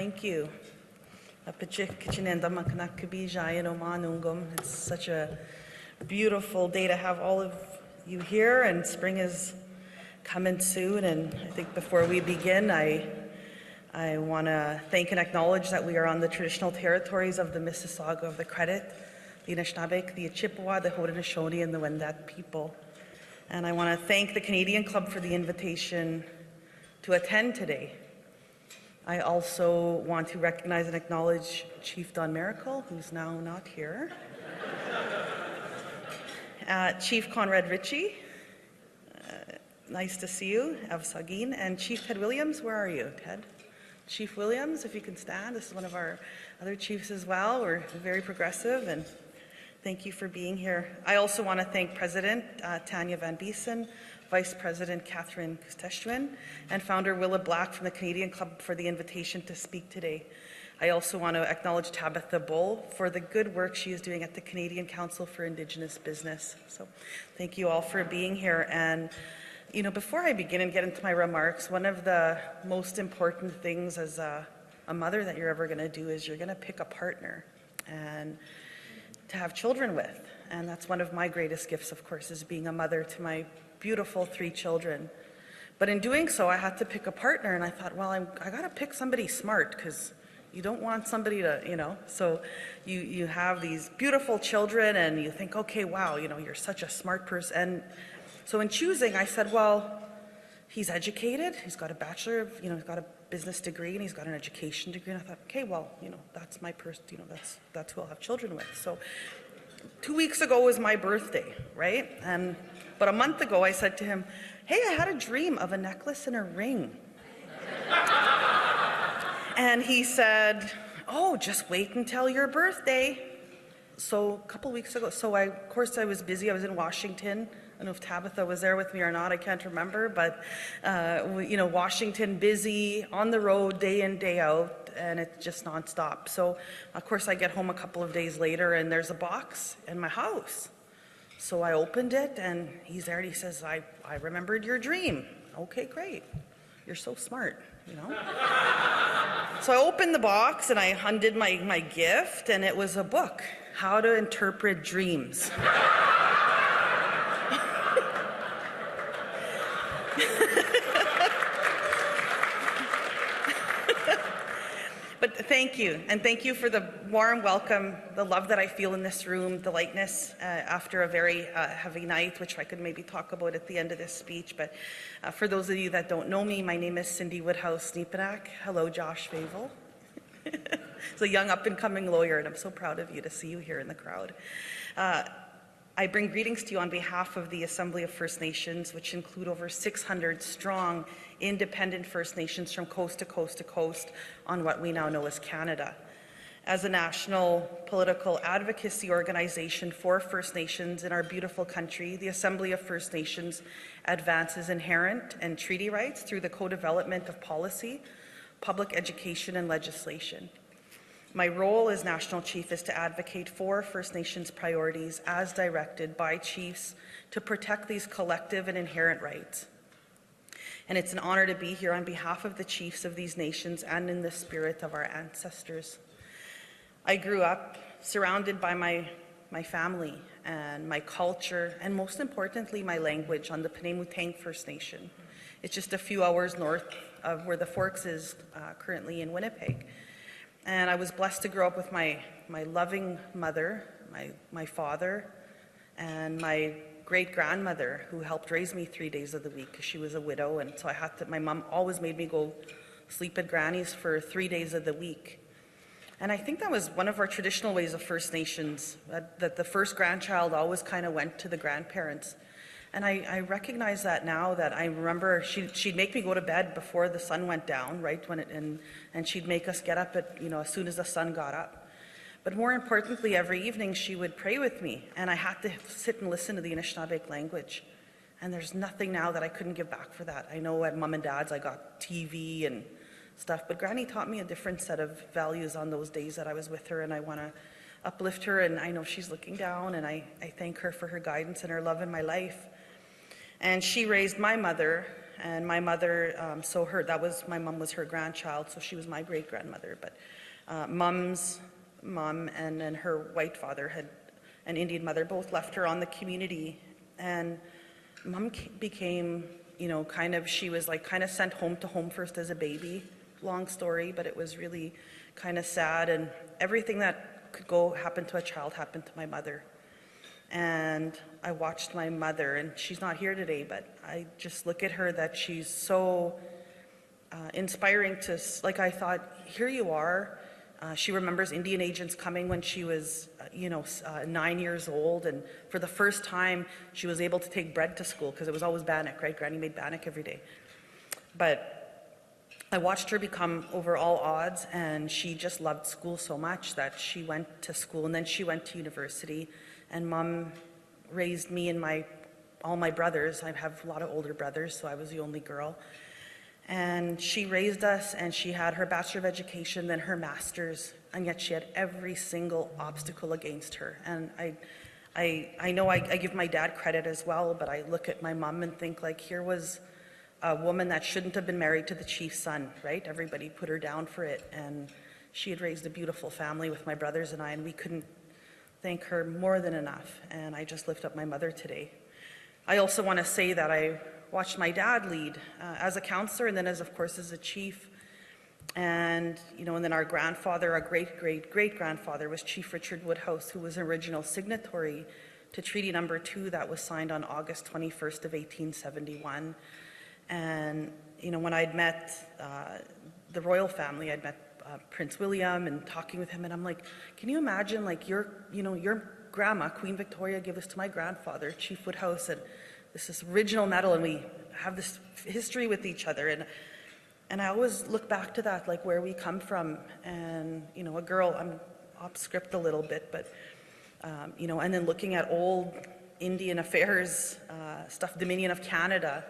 Thank you. It's such a beautiful day to have all of you here, and spring is coming soon. And I think before we begin, I want to thank and acknowledge that we are on the traditional territories of the Mississauga of the Credit, the Anishinaabe, the Chippewa, the Haudenosaunee, and the Wendat people. And I want to thank the Canadian Club for the invitation to attend today. I also want to recognize and acknowledge Chief Don Miracle, who's now not here. Chief Conrad Ritchie, nice to see you, Avsagin, and Chief Ted Williams, where are you, Ted? Chief Williams, if you can stand. This is one of our other chiefs as well. We're very progressive, and thank you for being here. I also want to thank President Tanya Van Biesen, Vice President Katherine Koostachin, and Founder Willa Black from the Canadian Club for the invitation to speak today. I also want to acknowledge Tabatha Bull for the good work she is doing at the Canadian Council for Indigenous Business. So thank you all for being here. And you know, before I begin and get into my remarks, one of the most important things as a mother that you're ever going to do is you're going to pick a partner and to have children with. And that's one of my greatest gifts, of course, is being a mother to my beautiful 3 children. But in doing so, I had to pick a partner, and I thought, well, I got to pick somebody smart, because you don't want somebody to, you know, so you have these beautiful children, and you think, okay, wow, you know, you're such a smart person. And so in choosing, I said, well, he's educated, he's got a bachelor of, you know, he's got a business degree, and he's got an education degree. And I thought, okay, well, you know, that's my person, you know, that's who I'll have children with. So 2 weeks ago was my birthday, right? And but a month ago, I said to him, hey, I had a dream of a necklace and a ring. And he said, oh, just wait until your birthday. So a couple weeks ago, of course I was busy. I was in Washington. I don't know if Tabatha was there with me or not. I can't remember. But, you know, Washington, busy, on the road, day in, day out, and it's just nonstop. So, of course, I get home a couple of days later, and there's a box in my house. So I opened it, and he's there, and he says, I remembered your dream. Okay, great. You're so smart, you know. So I opened the box, and I undid my gift, and it was a book, How to Interpret Dreams. But thank you, and thank you for the warm welcome, the love that I feel in this room, the lightness after a very heavy night, which I could maybe talk about at the end of this speech. But for those of you that don't know me, my name is Cindy Woodhouse Nepinak. Hello, Josh Favel. He's a young up-and-coming lawyer, and I'm so proud of you to see you here in the crowd. I bring greetings to you on behalf of the Assembly of First Nations, which include over 600 strong, independent First Nations from coast to coast to coast on what we now know as Canada. As a national political advocacy organization for First Nations in our beautiful country, the Assembly of First Nations advances inherent and treaty rights through the co-development of policy, public education, and legislation. My role as National Chief is to advocate for First Nations priorities as directed by chiefs to protect these collective and inherent rights. And it's an honor to be here on behalf of the chiefs of these nations and in the spirit of our ancestors. I grew up surrounded by my family and my culture, and most importantly, my language on the Penamutang First Nation. It's just a few hours north of where the Forks is currently in Winnipeg. And I was blessed to grow up with my loving mother, my father, and my great-grandmother, who helped raise me 3 days of the week because she was a widow. And so my mom always made me go sleep at Granny's for 3 days of the week. And I think that was one of our traditional ways of First Nations, that the first grandchild always kind of went to the grandparents. And I recognize that now, that I remember she'd make me go to bed before the sun went down, right, and she'd make us get up at, you know, as soon as the sun got up. But more importantly, every evening she would pray with me, and I had to sit and listen to the Anishinaabe language. And there's nothing now that I couldn't give back for that. I know at Mom and Dad's I got TV and stuff, but Granny taught me a different set of values on those days that I was with her, and I want to uplift her, and I know she's looking down, and I thank her for her guidance and her love in my life. And she raised my mother, and my mother, my mom was her grandchild, so she was my great-grandmother, but Mom's mom and then her white father had an Indian mother, both left her on the community, and Mom became, she was like kind of sent home to home first as a baby. Long story, but it was really kind of sad, and everything that could happen to a child happened to my mother. And I watched my mother, and she's not here today, but I just look at her that she's so inspiring to, I thought, here you are. She remembers Indian agents coming when she was, 9 years old, and for the first time, she was able to take bread to school, because it was always bannock, right? Granny made bannock every day. But I watched her become over all odds, and she just loved school so much that she went to school, and then she went to university, and Mom raised me and all my brothers. I have a lot of older brothers, so I was the only girl. And she raised us, and she had her Bachelor of Education, then her Master's, and yet she had every single obstacle against her. And I know I give my dad credit as well, but I look at my mom and think, here was a woman that shouldn't have been married to the chief's son, right? Everybody put her down for it, and she had raised a beautiful family with my brothers and I, and we couldn't thank her more than enough, and I just lift up my mother today. I also want to say that I watched my dad lead as a councillor, and then as a chief, and and then our grandfather, our great-great-great-grandfather was Chief Richard Woodhouse, who was an original signatory to Treaty Number 2 that was signed on August 21st of 1871. And, when I'd met the royal family, I'd met Prince William and talking with him, and I'm like, can you imagine, your grandma, Queen Victoria, gave this to my grandfather, Chief Woodhouse, and this original medal, and we have this history with each other. And I always look back to that, where we come from, and, a girl, I'm off script a little bit, but, and then looking at old Indian affairs stuff, Dominion of Canada,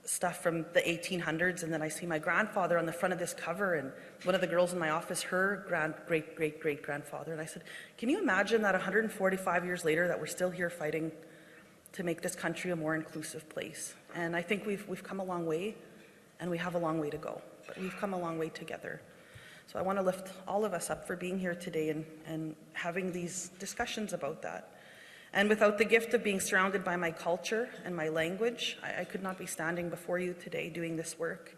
stuff from the 1800s, and then I see my grandfather on the front of this cover, and one of the girls in my office, her great-great-great-grandfather, and I said, can you imagine that 145 years later that we're still here fighting to make this country a more inclusive place? And I think we've come a long way, and we have a long way to go, but we've come a long way together. So I want to lift all of us up for being here today and having these discussions about that. And without the gift of being surrounded by my culture and my language, I could not be standing before you today doing this work.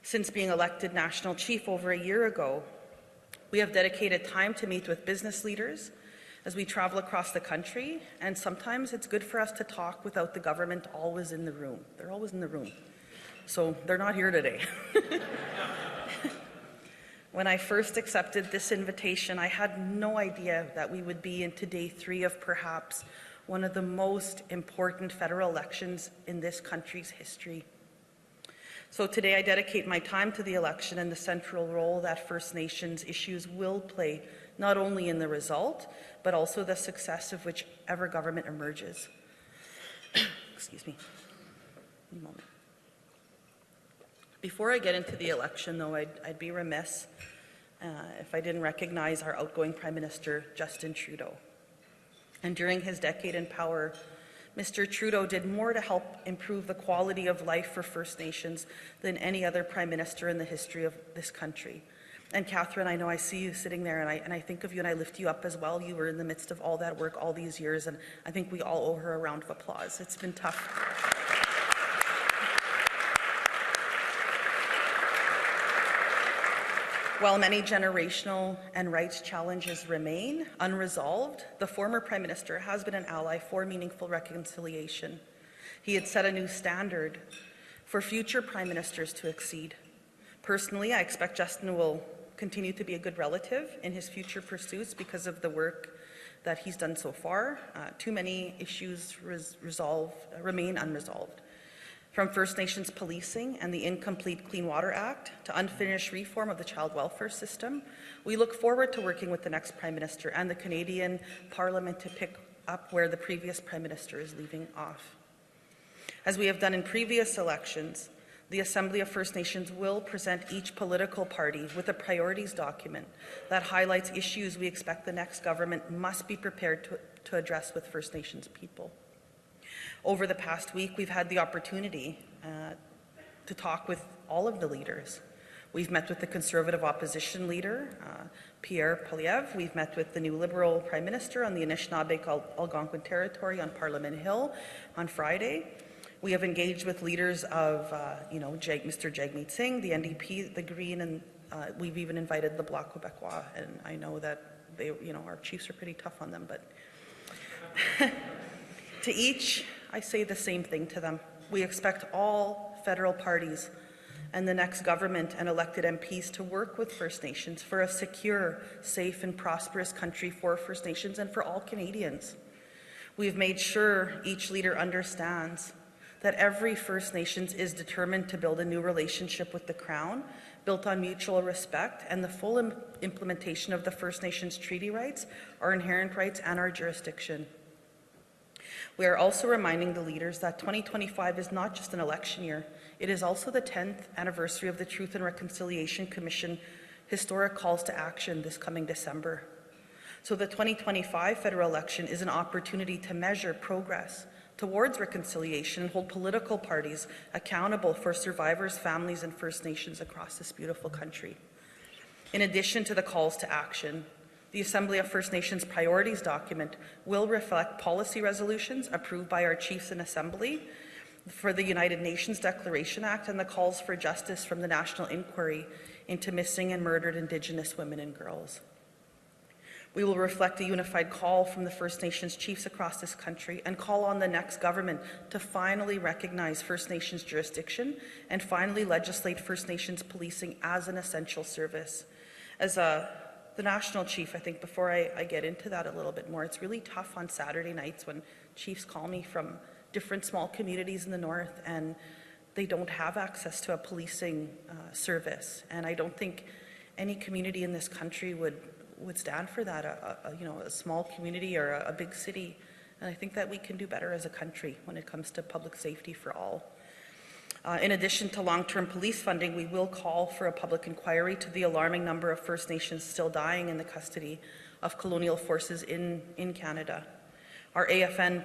Since being elected National Chief over a year ago, we have dedicated time to meet with business leaders as we travel across the country, and sometimes it's good for us to talk without the government always in the room. They're always in the room, so they're not here today. When I first accepted this invitation, I had no idea that we would be into day 3 of perhaps one of the most important federal elections in this country's history. So today I dedicate my time to the election and the central role that First Nations issues will play, not only in the result, but also the success of whichever government emerges. Excuse me. One moment. Before I get into the election, though, I'd be remiss if I didn't recognize our outgoing Prime Minister, Justin Trudeau. And during his decade in power, Mr. Trudeau did more to help improve the quality of life for First Nations than any other Prime Minister in the history of this country. And Katherine, I know I see you sitting there, and I think of you and I lift you up as well. You were in the midst of all that work all these years, and I think we all owe her a round of applause. It's been tough. While many generational and rights challenges remain unresolved, the former Prime Minister has been an ally for meaningful reconciliation. He had set a new standard for future Prime Ministers to exceed. Personally, I expect Justin will continue to be a good relative in his future pursuits because of the work that he's done so far. Too many issues remain unresolved. From First Nations policing and the incomplete Clean Water Act to unfinished reform of the child welfare system, we look forward to working with the next Prime Minister and the Canadian Parliament to pick up where the previous Prime Minister is leaving off. As we have done in previous elections, the Assembly of First Nations will present each political party with a priorities document that highlights issues we expect the next government must be prepared to address with First Nations people. Over the past week, we've had the opportunity to talk with all of the leaders. We've met with the Conservative opposition leader, Pierre Poilievre. We've met with the new Liberal Prime Minister on the Anishinaabe-Algonquin territory on Parliament Hill on Friday. We have engaged with leaders of, Mr. Jagmeet Singh, the NDP, the Green, and we've even invited the Bloc Québécois. And I know that they, our chiefs are pretty tough on them, but to each, I say the same thing to them. We expect all federal parties and the next government and elected MPs to work with First Nations for a secure, safe, and prosperous country for First Nations and for all Canadians. We've made sure each leader understands that every First Nations is determined to build a new relationship with the Crown, built on mutual respect and the full implementation of the First Nations treaty rights, our inherent rights, and our jurisdiction. We are also reminding the leaders that 2025 is not just an election year, it is also the 10th anniversary of the Truth and Reconciliation Commission historic calls to action this coming December. So the 2025 federal election is an opportunity to measure progress towards reconciliation and hold political parties accountable for survivors, families, and First Nations across this beautiful country. In addition to the calls to action, the Assembly of First Nations Priorities document will reflect policy resolutions approved by our chiefs in Assembly for the United Nations Declaration Act and the calls for justice from the National Inquiry into Missing and Murdered Indigenous Women and Girls. We will reflect a unified call from the First Nations chiefs across this country and call on the next government to finally recognize First Nations jurisdiction and finally legislate First Nations policing as an essential service. As the National Chief, I think before I get into that a little bit more, it's really tough on Saturday nights when chiefs call me from different small communities in the north and they don't have access to a policing service. And I don't think any community in this country would stand for that, a small community or a big city. And I think that we can do better as a country when it comes to public safety for all. In addition to long-term police funding, we will call for a public inquiry to the alarming number of First Nations still dying in the custody of colonial forces in Canada. Our AFN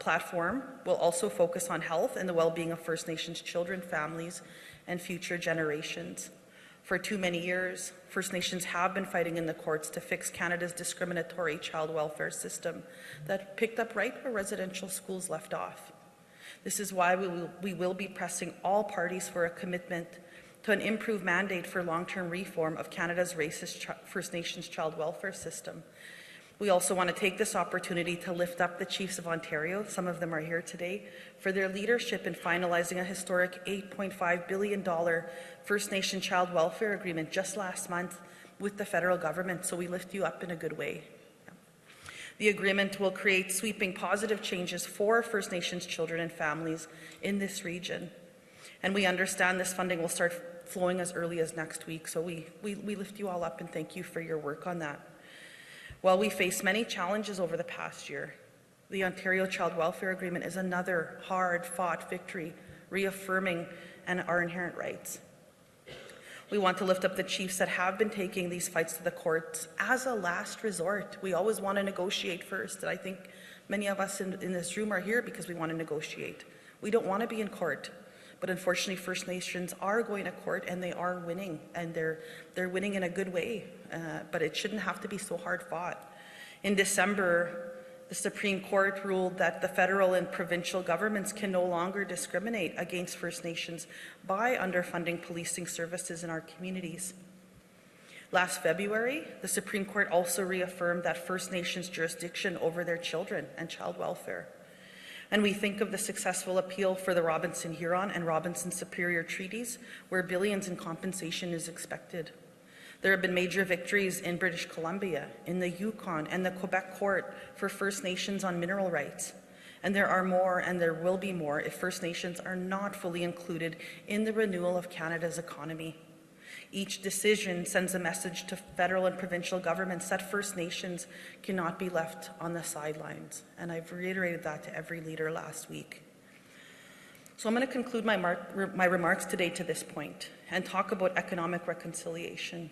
platform will also focus on health and the well-being of First Nations children, families, and future generations. For too many years, First Nations have been fighting in the courts to fix Canada's discriminatory child welfare system that picked up right where residential schools left off. This is why we will be pressing all parties for a commitment to an improved mandate for long-term reform of Canada's racist First Nations child welfare system. We also want to take this opportunity to lift up the Chiefs of Ontario, some of them are here today, for their leadership in finalizing a historic $8.5 billion First Nation child welfare agreement just last month with the federal government, so we lift you up in a good way. The agreement will create sweeping positive changes for First Nations children and families in this region. And we understand this funding will start flowing as early as next week, so we lift you all up and thank you for your work on that. While we face many challenges over the past year, the Ontario Child Welfare Agreement is another hard-fought victory, reaffirming our inherent rights. We want to lift up the chiefs that have been taking these fights to the courts as a last resort. We always want to negotiate first, and I think many of us in this room are here because we want to negotiate. We don't want to be in court, but unfortunately First Nations are going to court and they are winning, and they're winning in a good way, but it shouldn't have to be so hard fought. In December, the Supreme Court ruled that the federal and provincial governments can no longer discriminate against First Nations by underfunding policing services in our communities. Last February, the Supreme Court also reaffirmed that First Nations jurisdiction over their children and child welfare. And we think of the successful appeal for the Robinson-Huron and Robinson-Superior treaties, where billions in compensation is expected. There have been major victories in British Columbia, in the Yukon, and the Quebec Court for First Nations on mineral rights. And there are more, and there will be more, if First Nations are not fully included in the renewal of Canada's economy. Each decision sends a message to federal and provincial governments that First Nations cannot be left on the sidelines. And I've reiterated that to every leader last week. So I'm going to conclude my remarks today to this point and talk about economic reconciliation.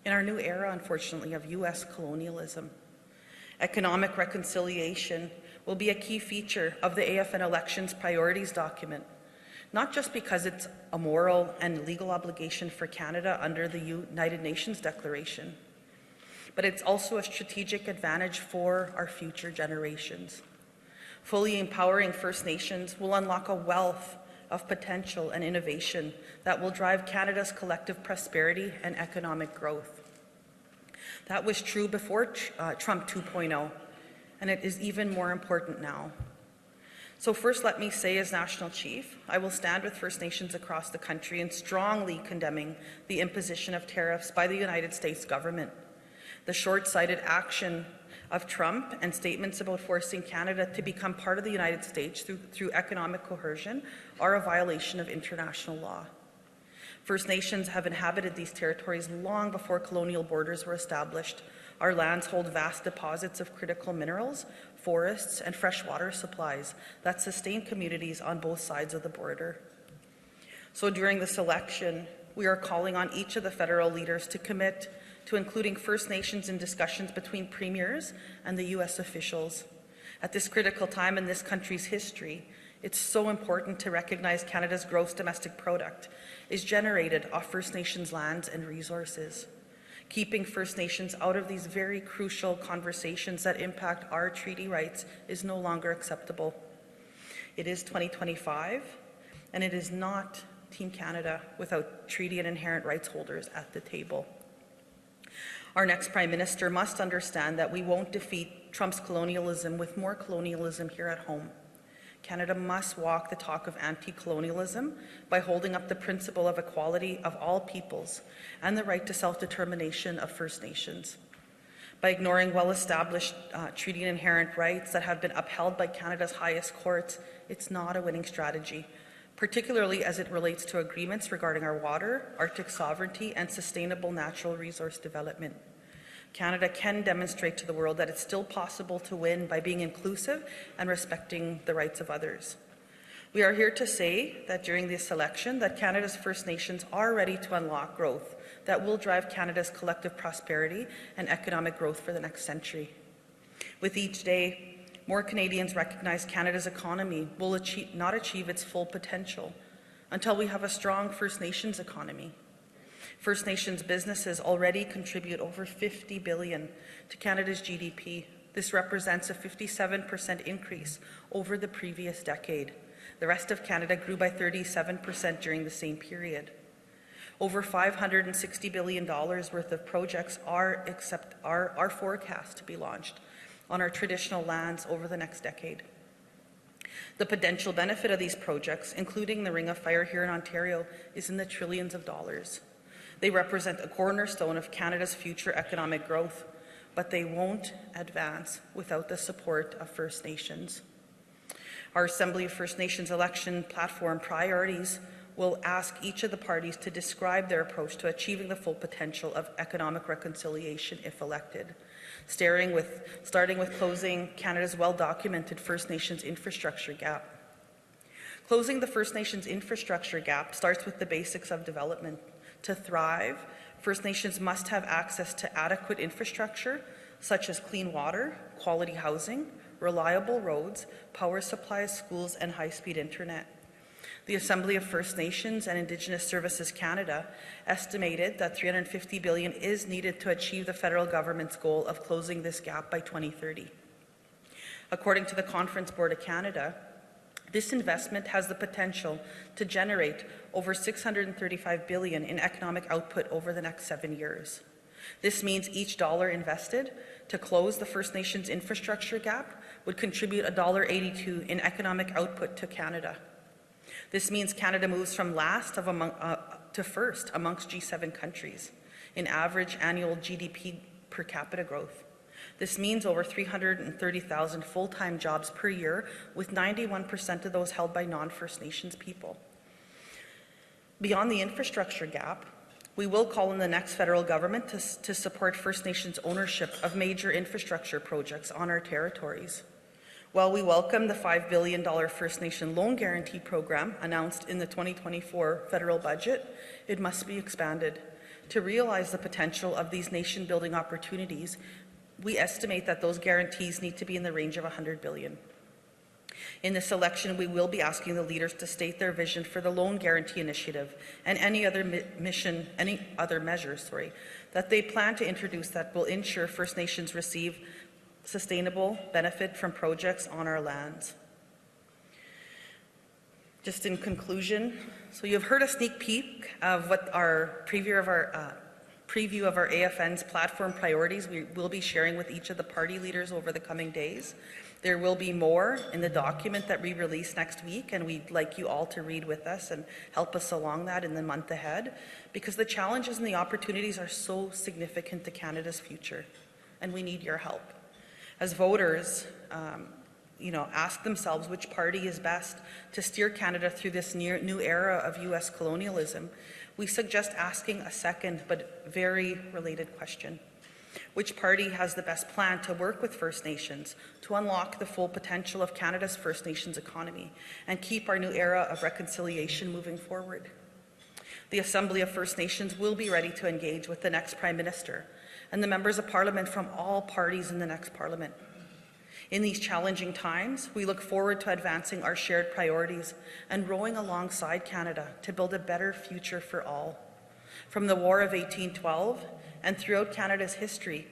In our new era, unfortunately, of U.S. colonialism, economic reconciliation will be a key feature of the AFN Elections Priorities document. not just because it's a moral and legal obligation for Canada under the United Nations Declaration, but it's also a strategic advantage for our future generations. Fully empowering First Nations will unlock a wealth of potential and innovation that will drive Canada's collective prosperity and economic growth. That was true before Trump 2.0, and it is even more important now. So first, let me say, as National Chief, I will stand with First Nations across the country in strongly condemning the imposition of tariffs by the United States government. The short-sighted action of Trump and statements about forcing Canada to become part of the United States through economic coercion are a violation of international law. First Nations have inhabited these territories long before colonial borders were established. Our lands hold vast deposits of critical minerals, forests, and freshwater supplies that sustain communities on both sides of the border. So during this election, we are calling on each of the federal leaders to commit to including First Nations in discussions between premiers and the U.S. officials. At this critical time in this country's history, it's so important to recognize Canada's gross domestic product is generated off First Nations lands and resources. Keeping First Nations out of these very crucial conversations that impact our treaty rights is no longer acceptable. It is 2025, and it is not Team Canada without treaty and inherent rights holders at the table. Our next Prime Minister must understand that we won't defeat Trump's colonialism with more colonialism here at home. Canada must walk the talk of anti-colonialism by holding up the principle of equality of all peoples and the right to self-determination of First Nations. By ignoring well-established treaty and inherent rights that have been upheld by Canada's highest courts, it's not a winning strategy, particularly as it relates to agreements regarding our water, Arctic sovereignty, and sustainable natural resource development. Canada can demonstrate to the world that it's still possible to win by being inclusive and respecting the rights of others. We are here to say that during this election that Canada's First Nations are ready to unlock growth that will drive Canada's collective prosperity and economic growth for the next century. With each day, more Canadians recognize Canada's economy will not achieve its full potential until we have a strong First Nations economy. First Nations businesses already contribute over $50 billion to Canada's GDP. This represents a 57% increase over the previous decade. The rest of Canada grew by 37% during the same period. Over $560 billion worth of projects are forecast to be launched on our traditional lands over the next decade. The potential benefit of these projects, including the Ring of Fire here in Ontario, is in the trillions of dollars. They represent a cornerstone of Canada's future economic growth, but they won't advance without the support of First Nations. Our Assembly of First Nations election platform priorities will ask each of the parties to describe their approach to achieving the full potential of economic reconciliation if elected, starting with closing Canada's well-documented First Nations infrastructure gap. Closing the First Nations infrastructure gap starts with the basics of development. To thrive, First Nations must have access to adequate infrastructure, such as clean water, quality housing, reliable roads, power supplies, schools, and high-speed internet. The Assembly of First Nations and Indigenous Services Canada estimated that $350 billion is needed to achieve the federal government's goal of closing this gap by 2030. According to the Conference Board of Canada, this investment has the potential to generate over $635 billion in economic output over the next 7 years. This means each dollar invested to close the First Nations infrastructure gap would contribute $1.82 in economic output to Canada. This means Canada moves from last to first amongst G7 countries in average annual GDP per capita growth. This means over 330,000 full-time jobs per year, with 91% of those held by non-First Nations people. Beyond the infrastructure gap, we will call on the next federal government to support First Nations ownership of major infrastructure projects on our territories. While we welcome the $5 billion First Nation Loan Guarantee Program announced in the 2024 federal budget, it must be expanded. To realize the potential of these nation-building opportunities, we estimate that those guarantees need to be in the range of $100 billion. In this election, we will be asking the leaders to state their vision for the Loan Guarantee Initiative and any other measures that they plan to introduce that will ensure First Nations receive sustainable benefit from projects on our lands. Just in conclusion, so you've heard a sneak peek of what our preview of our AFN's platform priorities we will be sharing with each of the party leaders over the coming days. There will be more in the document that we release next week, and we'd like you all to read with us and help us along that in the month ahead, because the challenges and the opportunities are so significant to Canada's future, and we need your help. As voters, ask themselves which party is best to steer Canada through this new era of U.S. colonialism. We suggest asking a second but very related question. Which party has the best plan to work with First Nations to unlock the full potential of Canada's First Nations economy and keep our new era of reconciliation moving forward? The Assembly of First Nations will be ready to engage with the next Prime Minister and the members of Parliament from all parties in the next Parliament. In these challenging times, we look forward to advancing our shared priorities and rowing alongside Canada to build a better future for all. From the War of 1812 and throughout Canada's history,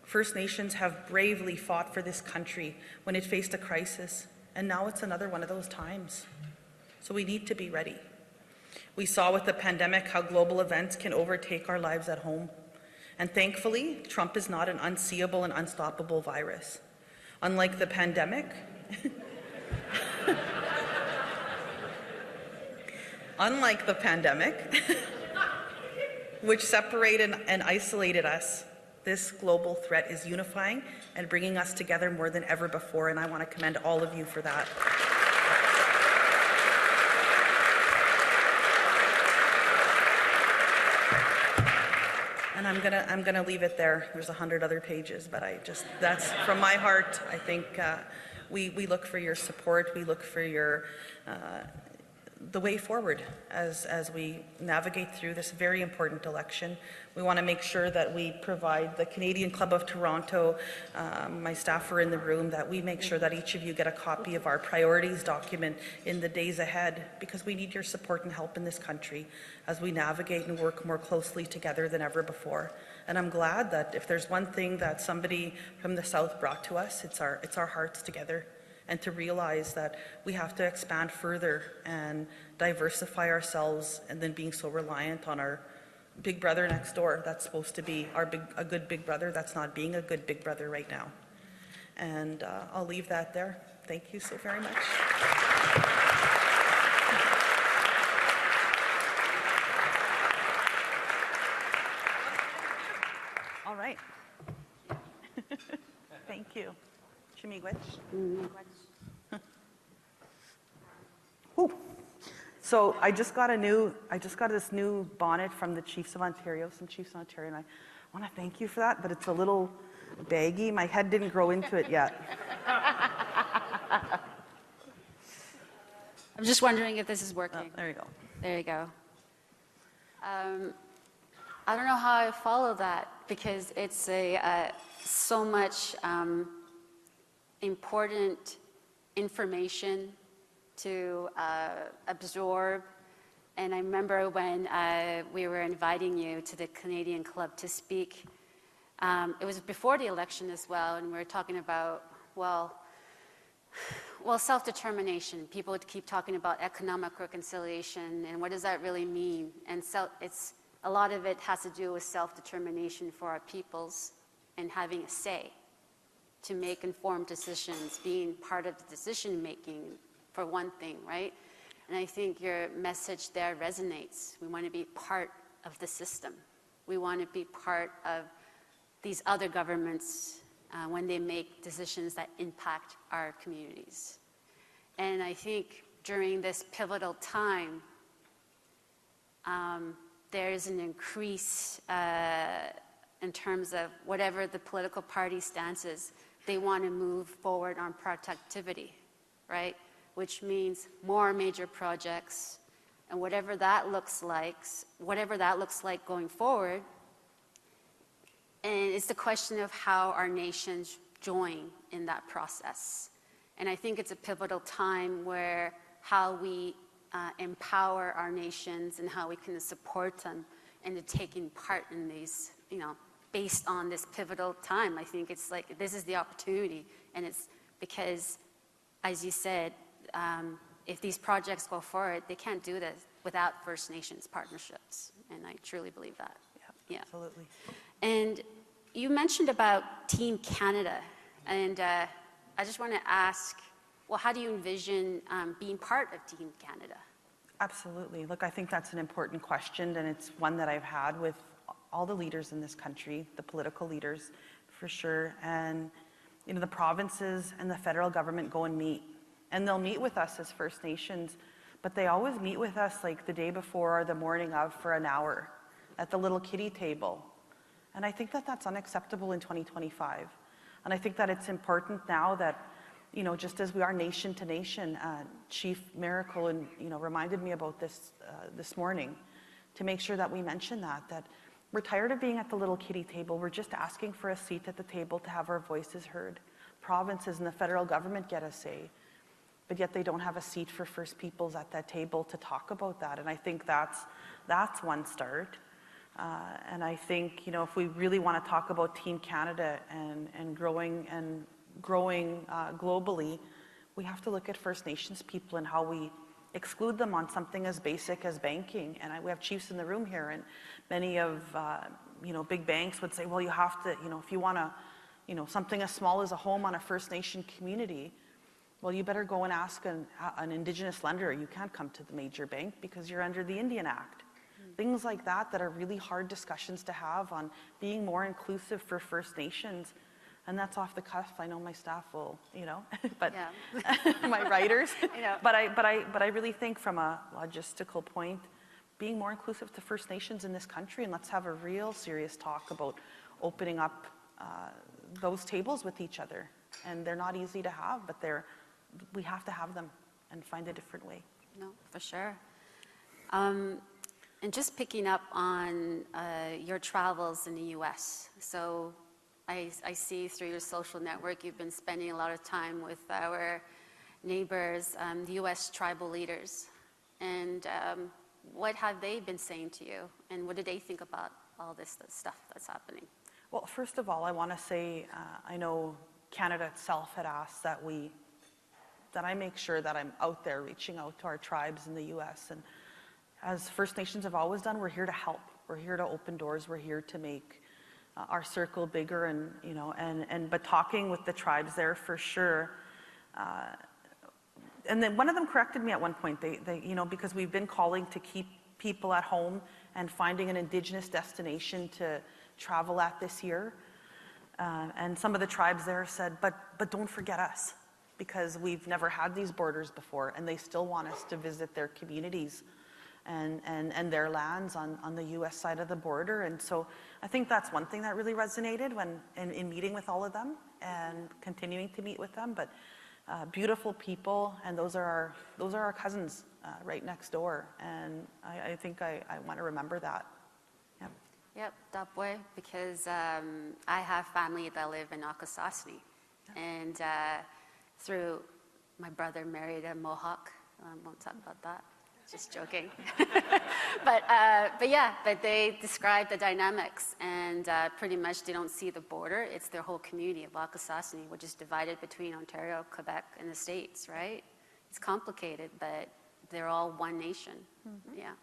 First Nations have bravely fought for this country when it faced a crisis, and now it's another one of those times. So we need to be ready. We saw with the pandemic how global events can overtake our lives at home. And thankfully, Trump is not an unseeable and unstoppable virus. Unlike the pandemic, which separated and isolated us, this global threat is unifying and bringing us together more than ever before, and I want to commend all of you for that. And I'm gonna leave it there. There's 100 other pages, but that's from my heart. I think we look for your support. We look for your the way forward as we navigate through this very important election. We want to make sure that we provide the Canadian Club of Toronto, my staff are in the room, that we make sure that each of you get a copy of our priorities document in the days ahead, because we need your support and help in this country as we navigate and work more closely together than ever before. And I'm glad that if there's one thing that somebody from the South brought to us, it's our hearts together, and to realize that we have to expand further and diversify ourselves, and then being so reliant on our big brother next door that's supposed to be a good big brother that's not being a good big brother right now. And I'll leave that there. Thank you so very much. All right. Thank you. Chimigwich. So I just got this new bonnet from the Chiefs of Ontario, some Chiefs of Ontario, and I want to thank you for that, but it's a little baggy. My head didn't grow into it yet. I'm just wondering if this is working. Oh, there you go. There you go. I don't know how I follow that, because it's so much important information to absorb. And I remember when we were inviting you to the Canadian Club to speak, it was before the election as well, and we were talking about, well, self-determination. People would keep talking about economic reconciliation, and what does that really mean? And a lot of it has to do with self-determination for our peoples and having a say to make informed decisions, being part of the decision-making, for one thing, right? And I think your message there resonates. We want to be part of the system. We want to be part of these other governments when they make decisions that impact our communities. And I think during this pivotal time, there is an increase in terms of whatever the political party stance is. They want to move forward on productivity, right? Which means more major projects, and whatever that looks like going forward. And it's the question of how our nations join in that process. And I think it's a pivotal time where how we empower our nations and how we can support them into taking part in these, based on this pivotal time. I think it's like, this is the opportunity. And it's because, as you said, if these projects go forward, they can't do this without First Nations partnerships. And I truly believe that. Yeah, absolutely. And you mentioned about Team Canada. And I just want to ask, well, how do you envision being part of Team Canada? Absolutely. Look, I think that's an important question, and it's one that I've had with all the leaders in this country, the political leaders, for sure. And, the provinces and the federal government go and meet. And they'll meet with us as First Nations, but they always meet with us like the day before or the morning of for an hour at the little kiddie table. And I think that that's unacceptable in 2025. And I think that it's important now that, just as we are nation to nation, Chief Miracle and reminded me about this this morning, to make sure that we mention that we're tired of being at the little kiddie table. We're just asking for a seat at the table to have our voices heard. Provinces and the federal government get a say, but yet they don't have a seat for First Peoples at that table to talk about that. And I think that's one start. And I think, if we really want to talk about Team Canada and growing globally, we have to look at First Nations people and how we exclude them on something as basic as banking. And we have chiefs in the room here, and many of, big banks would say, well, you have to, if you want to, something as small as a home on a First Nation community, well, you better go and ask an Indigenous lender. You can't come to the major bank because you're under the Indian Act. Things like that are really hard discussions to have on being more inclusive for First Nations. And that's off the cuff. I know my staff will, but my writers. But I really think from a logistical point, being more inclusive to First Nations in this country, and let's have a real serious talk about opening up those tables with each other. And they're not easy to have, but we have to have them and find a different way. No, for sure. And just picking up on your travels in the U.S. So I see through your social network you've been spending a lot of time with our neighbors, the U.S. tribal leaders. And what have they been saying to you? And what do they think about all this stuff that's happening? Well, first of all, I want to say I know Canada itself had asked that I make sure that I'm out there reaching out to our tribes in the U.S. And as First Nations have always done, we're here to help. We're here to open doors. We're here to make our circle bigger, but talking with the tribes there for sure. And then one of them corrected me at one point. They because we've been calling to keep people at home and finding an Indigenous destination to travel at this year. And some of the tribes there said, but don't forget us, because we've never had these borders before, and they still want us to visit their communities and their lands on the U.S. side of the border. And so I think that's one thing that really resonated when in meeting with all of them and continuing to meet with them. But beautiful people, and those are our cousins right next door. And I think I want to remember that. Yeah. Yep, that way, because I have family that live in Akwesasne, and through my brother married a Mohawk. Won't talk about that. Just joking. but they describe the dynamics, and pretty much they don't see the border. It's their whole community of Akwesasne, which is divided between Ontario, Quebec, and the States, right? It's complicated, but they're all one nation. Mm-hmm. Yeah.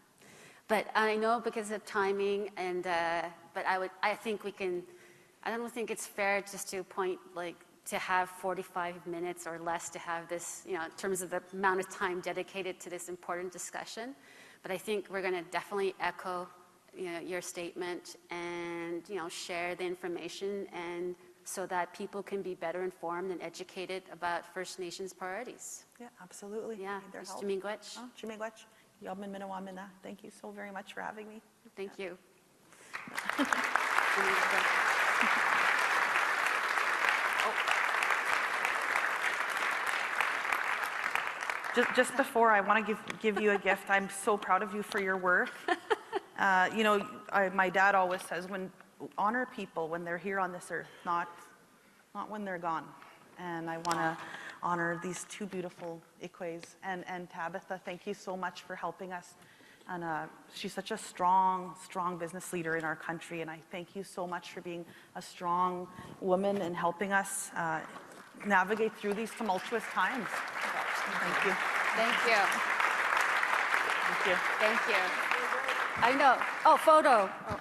But I know because of timing, and but I think we can. I don't think it's fair just to point to have 45 minutes or less to have this, in terms of the amount of time dedicated to this important discussion. But I think we're going to definitely echo, your statement and, share the information, and so that people can be better informed and educated about First Nations priorities. Yeah, absolutely. Yeah. Thank you so very much for having me. Thank you. Just before, I want to give you a gift. I'm so proud of you for your work. My dad always says, honor people when they're here on this earth, not when they're gone. And I honor these two beautiful Ikwe's. And Tabatha, thank you so much for helping us. And she's such a strong business leader in our country. And I thank you so much for being a strong woman and helping us navigate through these tumultuous times. Thank you. Thank you. Thank you. Thank you. I know. Oh, photo. Oh.